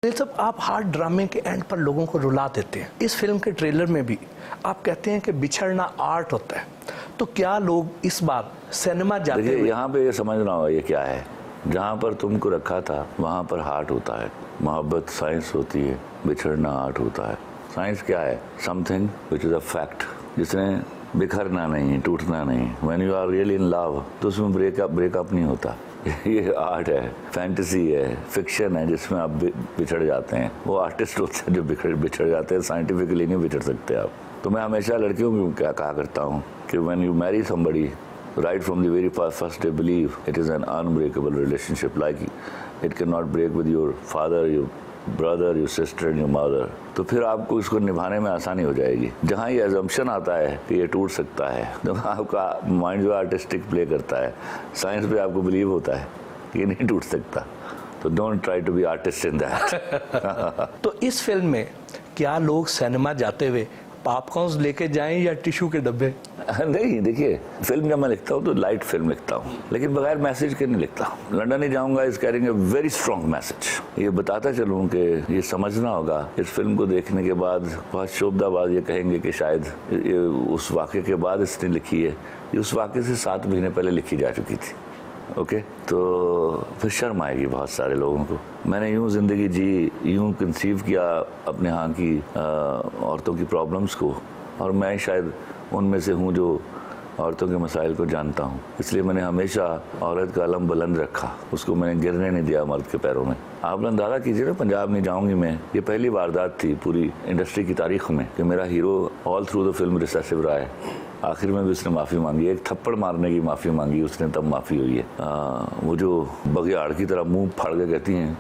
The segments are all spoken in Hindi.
ये सब आप हार्ड ड्रामे के एंड पर लोगों को रुला देते हैं। इस फिल्म के ट्रेलर में भी आप कहते हैं कि बिछड़ना आर्ट होता है, तो क्या लोग इस बार सिनेमा जाते हैं? यहाँ पे ये समझना होगा ये क्या है। जहाँ पर तुमको रखा था वहाँ पर हार्ट होता है, मोहब्बत साइंस होती है, बिछड़ना आर्ट होता है। साइंस क्या है? Something which is a fact, जिसने बिखरना नहीं, टूटना नहीं। When you are really in love तो उसमें ब्रेकअप नहीं होता। ये आर्ट है, फैंटेसी है, फिक्शन है, जिसमें आप बिछड़ जाते हैं। वो आर्टिस्ट होते हैं जो बिछड़ जाते हैं, साइंटिफिकली नहीं बिछड़ सकते आप। तो मैं हमेशा लड़कियों को क्या कहा करता हूँ कि when you Mary somebody, right from the very first day believe it is an unbreakable relationship, like it cannot break with your father, your brother, your sister and your mother। तो फिर आपको इसको निभाने में आसानी हो जाएगी। जहाँ ये assumption आता है कि ये टूट सकता है, तो आपका माइंड जो आर्टिस्टिक प्ले करता है, साइंस पे आपको बिलीव होता है कि ये नहीं टूट सकता। तो don't try to be artist in that. तो इस फिल्म में क्या लोग सिनेमा जाते हुए पॉपकॉर्न्स लेके जाएं या टिश्यू के डब्बे? नहीं, देखिए, फिल्म जब मैं लिखता हूँ तो लाइट फिल्म लिखता हूँ, लेकिन बगैर मैसेज के नहीं लिखता। लंदन ही जाऊँगा is carrying a very strong message. ये बताता चलूँ कि ये समझना होगा, इस फिल्म को देखने के बाद बहुत शोभदाबाद ये कहेंगे कि शायद ये उस वाक़े के बाद इसने लिखी है, ये उस वाक़े से 7 महीने पहले लिखी जा चुकी थी। ओके, तो फिर शर्म आएगी बहुत सारे लोगों को। मैंने यूँ ज़िंदगी जी, यूँ कंसीव किया अपने यहाँ की औरतों की प्रॉब्लम्स को, और मैं शायद उनमें से हूँ जो औरतों के मसाइल को जानता हूँ। इसलिए मैंने हमेशा औरत का अलम बुलंद रखा, उसको मैंने गिरने नहीं दिया मर्द के पैरों में। आप अंदाज़ा कीजिए ना, पंजाब नहीं जाऊँगी मैं, ये पहली वारदात थी पूरी इंडस्ट्री की तारीख में कि मेरा hero all through the film recessive रहा है। आखिर में भी उसने माफ़ी मांगी, एक थप्पड़ मारने की माफ़ी मांगी उसने, तब माफ़ी हुई है। वो जो बघियाड़ की तरह मुंह फाड़ के कहती हैं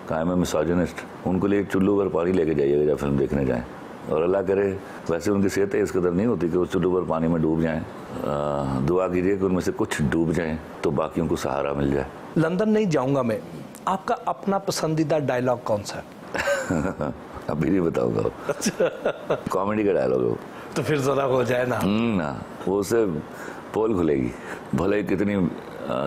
कायम है मिसोजिनिस्ट, उनको लिए चुल्लू पर पानी लेके जाइएगा जब फिल्म देखने जाएं, और अल्लाह करे वैसे उनकी सेहतें इस कदर नहीं होती कि वो चुल्लू पर पानी में डूब जाएं। दुआ कीजिए कि उनमें से कुछ डूब जाएं तो बाकियों को सहारा मिल जाए। लंदन नहीं जाऊँगा मैं, आपका अपना पसंदीदा डायलॉग कौन सा है? अभी नहीं बताऊँगा। कॉमेडी का डायलॉग है तो फिर ज़रा हो जाए ना। वो उससे पोल खुलेगी। भले ही कितनी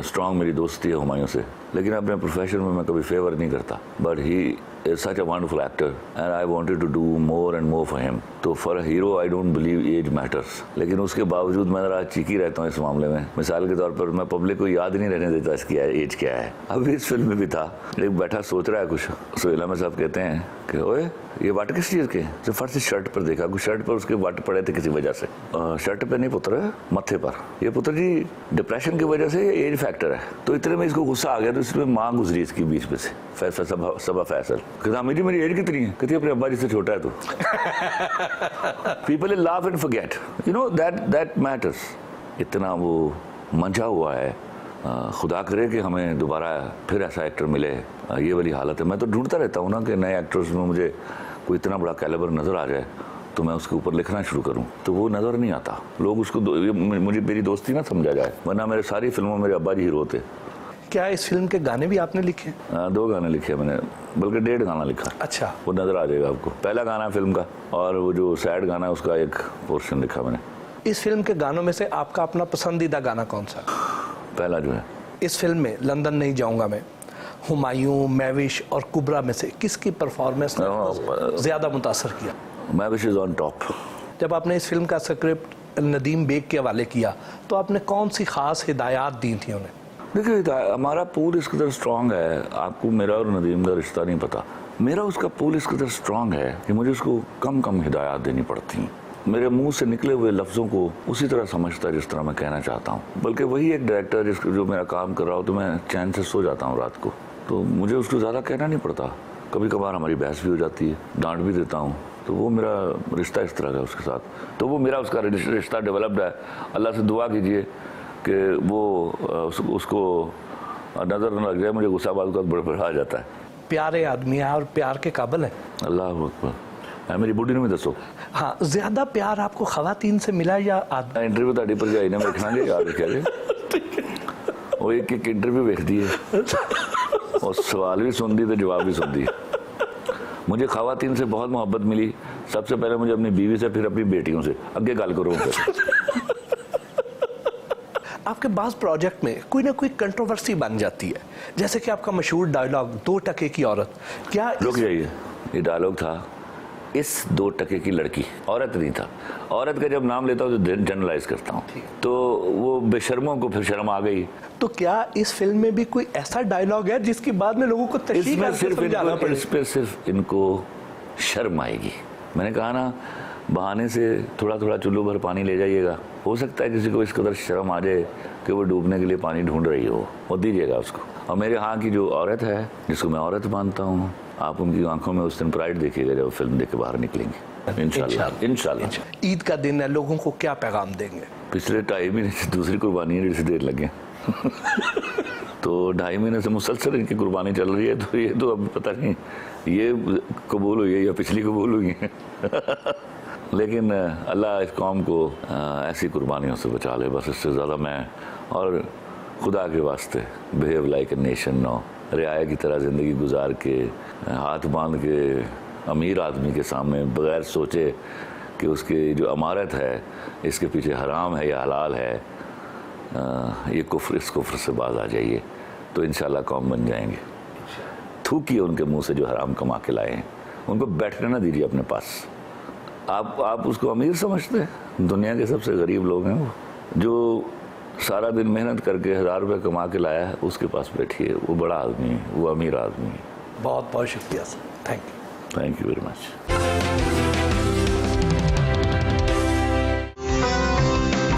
स्ट्रांग मेरी दोस्ती है हुमायूं से, लेकिन अपने प्रोफेशन में मैं कभी फेवर नहीं करता। But he is such a wonderful actor and I wanted to do more and more for him. तो for a hero I don't believe age matters, लेकिन उसके बावजूद मैं ज़रा चीकी रहता हूँ इस मामले में। मिसाल के तौर पर मैं पब्लिक को याद नहीं रहने देता इसकी एज क्या है। अभी इस फिल्म में भी था, एक बैठा सोच रहा है कुछ, सोहेला में साहब कहते हैं कि ओए ये वाट किस चीज़ के? जो फर्स्ट से शर्ट पर देखा, कुछ शर्ट पर उसके वाट पड़े थे किसी वजह से। शर्ट पे नहीं पुत्र, मत्थे पर। ये पुत्र जी डिप्रेशन की वजह से एज फैक्टर है। तो इतने में इसको गुस्सा आ गया, तो इसमें माँ गुजरी इसकी बीच में से, सबा फैसल। कहता मेरी एज कितनी है? कहती अपने अब्बा जी से छोटा है तू। People laugh and forget, you know that matters. इतना वो मंझा हुआ है। खुदा करे कि हमें दोबारा फिर ऐसा एक्टर मिले। ये वाली हालत है। मैं तो ढूंढता रहता हूँ ना कि नए एक्टर्स में मुझे कोई इतना बड़ा कैलिबर नज़र आ जाए तो मैं उसके ऊपर लिखना शुरू करूँ, तो वो नज़र नहीं आता। लोग उसको मुझे मेरी दोस्ती ना समझा जाए, वरना मेरे सारी फिल्मों मेरे अब्बा जी हीरो होते। क्या इस फिल्म के गाने भी आपने लिखे? 2 गाने लिखे मैंने, बल्कि 1.5 गाना लिखा। अच्छा, वो नज़र आ जाएगा आपको। पहला गाना फिल्म का, और वो जो सैड गाना है उसका एक पोर्शन लिखा मैंने। इस फिल्म के गानों में से आपका अपना पसंदीदा गाना कौन सा? पहला जो है। इस फिल्म में लंदन नहीं जाऊंगा मैं, हुमायूं, मैविश और कुबरा में से किसकी परफॉर्मेंस ने ज़्यादा मुतासर किया? मैविश इज़ ऑन टॉप। जब आपने इस फिल्म का स्क्रिप्ट नदीम बेग के हवाले किया तो आपने कौन सी खास हिदायत दी थी उन्हें? देखिए, हमारा पूल इस कदर स्ट्रॉन्ग है, आपको मेरा और नदीम का रिश्ता नहीं पता। मेरा उसका पूल इस कदर स्ट्रॉन्ग है कि मुझे उसको कम हिदायत देनी पड़ती। मेरे मुंह से निकले हुए लफ्ज़ों को उसी तरह समझता है जिस तरह मैं कहना चाहता हूँ। बल्कि वही एक डायरेक्टर जो मेरा काम कर रहा हो तो मैं चैन से सो जाता हूँ रात को, तो मुझे उसको ज़्यादा कहना नहीं पड़ता। कभी कभार हमारी बहस भी हो जाती है, डांट भी देता हूँ, तो वो मेरा रिश्ता इस तरह का है उसके साथ। तो वो मेरा उसका रिश्ता डेवलप्ड है। अल्लाह से दुआ कीजिए कि वो उसको नज़र न लग जाए। मुझे गुस्सा बात बड़ा आ जाता है। प्यारे आदमी है और प्यार के काबिल है। अल्लाह अकबर। मेरी बुढ़ी ने दसो। हाँ, ज़्यादा प्यार आपको खवातीन से मिला या आदमी? इंटरव्यू ताड़ी पर गया इन्हें देखना जी, याद रखा जी। वो एक इंटरव्यू देखती है और सवाल भी सुनती तो जवाब भी सुनती। मुझे खवातीन से बहुत मोहब्बत मिली। सबसे पहले मुझे अपनी बीवी से, फिर अपनी बेटियों से। आगे गल करो। आपके पास प्रोजेक्ट में कोई ना कोई कंट्रोवर्सी बन जाती है, जैसे कि आपका मशहूर डायलॉग 2 टके की औरत, क्या रुक जाइए, ये डायलॉग था इस 2 टके की लड़की, औरत नहीं था। औरत का जब नाम लेता हूँ तो जनरलाइज करता हूँ, तो वो बेशर्मों को फिर शर्म आ गई। तो क्या इस फिल्म में भी कोई ऐसा डायलॉग है जिसके बाद में लोगों को तशरीह करके समझाना पड़े? इस पे सिर्फ इनको शर्म आएगी। मैंने कहा ना, बहाने से थोड़ा थोड़ा चुल्लू भर पानी ले जाइएगा। हो सकता है किसी को इस कदर शर्म आ जाए कि वो डूबने के लिए पानी ढूंढ रही हो, वो दीजिएगा उसको। और मेरे यहाँ की जो औरत है, जिसको मैं औरत मानता हूँ, आप उनकी आंखों में उस दिन प्राइड देखिएगा जब फिल्म देख के बाहर निकलेंगे, इंशाल्लाह। ईद का दिन है, लोगों को क्या पैगाम देंगे? पिछले 2.5 महीने से दूसरी कुर्बानी है, जिससे देर लगे तो 2.5 महीने से मुसलसल इनकी कुर्बानी चल रही है, तो ये तो अब पता नहीं ये कबूल हुई है या पिछली कबूल हुई है लेकिन अल्लाह इस कौम को ऐसी कुर्बानियों से बचा ले, बस इससे ज़्यादा मैं। और खुदा के वास्ते behave like a nation no, रियाया की तरह ज़िंदगी गुजार के, हाथ बांध के अमीर आदमी के सामने बगैर सोचे कि उसकी जो अमारत है इसके पीछे हराम है या हलाल है, ये कुफ्र, इस कुफ्र से बाज आ जाइए तो इंशाल्लाह कौम बन जाएंगे। थूकिए उनके मुंह से जो हराम कमा के लाए हैं, उनको बैठने ना दीजिए अपने पास। आप उसको अमीर समझते हैं? दुनिया के सबसे गरीब लोग हैं वो, जो सारा दिन मेहनत करके 1000 रुपये कमा के लाया है, उसके पास बैठिए, वो बड़ा आदमी है, वो अमीर आदमी है। बहुत बहुत शुक्रिया sir, thank you very much.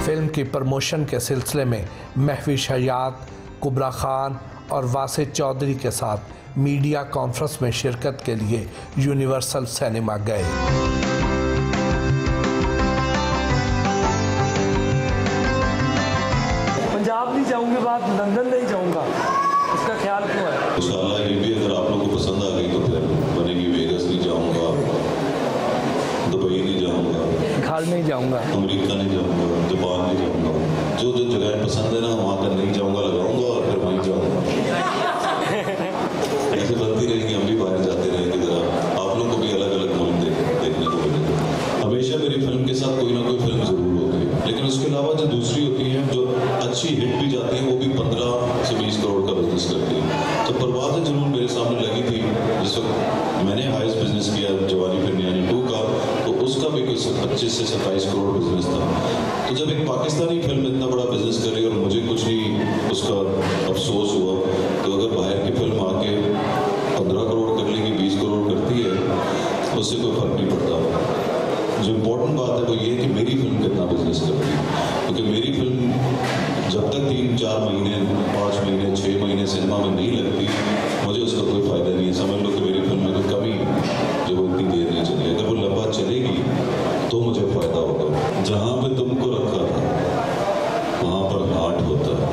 Film की प्रमोशन के सिलसिले में महविश हयात, कुबरा खान और वासिद चौधरी के साथ मीडिया कॉन्फ्रेंस में शिरकत के लिए यूनिवर्सल सिनेमा गए। पंजाब नहीं जाऊंगे, बात लंदन नहीं जाऊंगा, इसका ख्याल क्यों है? इंशाल्लाह ये भी अगर आप लोगों को पसंद आ गई तो फिर बनेगी। वेगस नहीं जाऊंगा, दुबई नहीं जाऊंगा, घाल नहीं जाऊंगा, अमेरिका नहीं जाऊंगा, जापान नहीं जाऊंगा। जो जो जगह पसंद है ना, वहाँ का नहीं जाऊंगा लगाऊंगा और फिर वहीं जाऊंगा। ऐसे बनती रहेंगी, हम भी बाहर जाते रहेंगे, जरा आप लोग को भी अलग अलग मुल्क देखने को मिलेगा। हमेशा मेरी फिल्म के साथ कोई ना कोई फिल्म जरूर होती है, लेकिन उसके अलावा जो दूसरी होती है, जो अच्छी हिट भी जाती है, वो भी 15 से 20 करोड़ का बिजनेस करती है। तो परवाज़ जुनून मेरे सामने लगी थी, जिस वक्त मैंने हाईएस्ट बिजनेस किया जवानी फिर यानी 2 का, तो उसका भी कोई 25 से 27 करोड़ बिजनेस था। तो जब एक पाकिस्तानी फिल्म इतना बड़ा बिजनेस कर रही है और मुझे कुछ नहीं उसका अफसोस हुआ, तो अगर बाहर की फिल्म आके 15 करोड़ कर लेगी, 20 करोड़ करती है, उससे कोई फर्क नहीं पड़ता। जो इम्पोर्टेंट बात है वो ये है कि मेरी फिल्म कितना बिजनेस करती है, क्योंकि मेरी फिल्म जब तक 3-4 महीने, 5 महीने, 6 महीने सिनेमा में नहीं लगती, मुझे उसका कोई फ़ायदा नहीं है। समझ लो कि मेरी फिल्म में कोई कमी जो वो इतनी देर नहीं चली। अगर वो लंबा चलेगी तो मुझे फ़ायदा होगा। जहाँ पे तुमको रखा था वहाँ पर हार्ट होता है।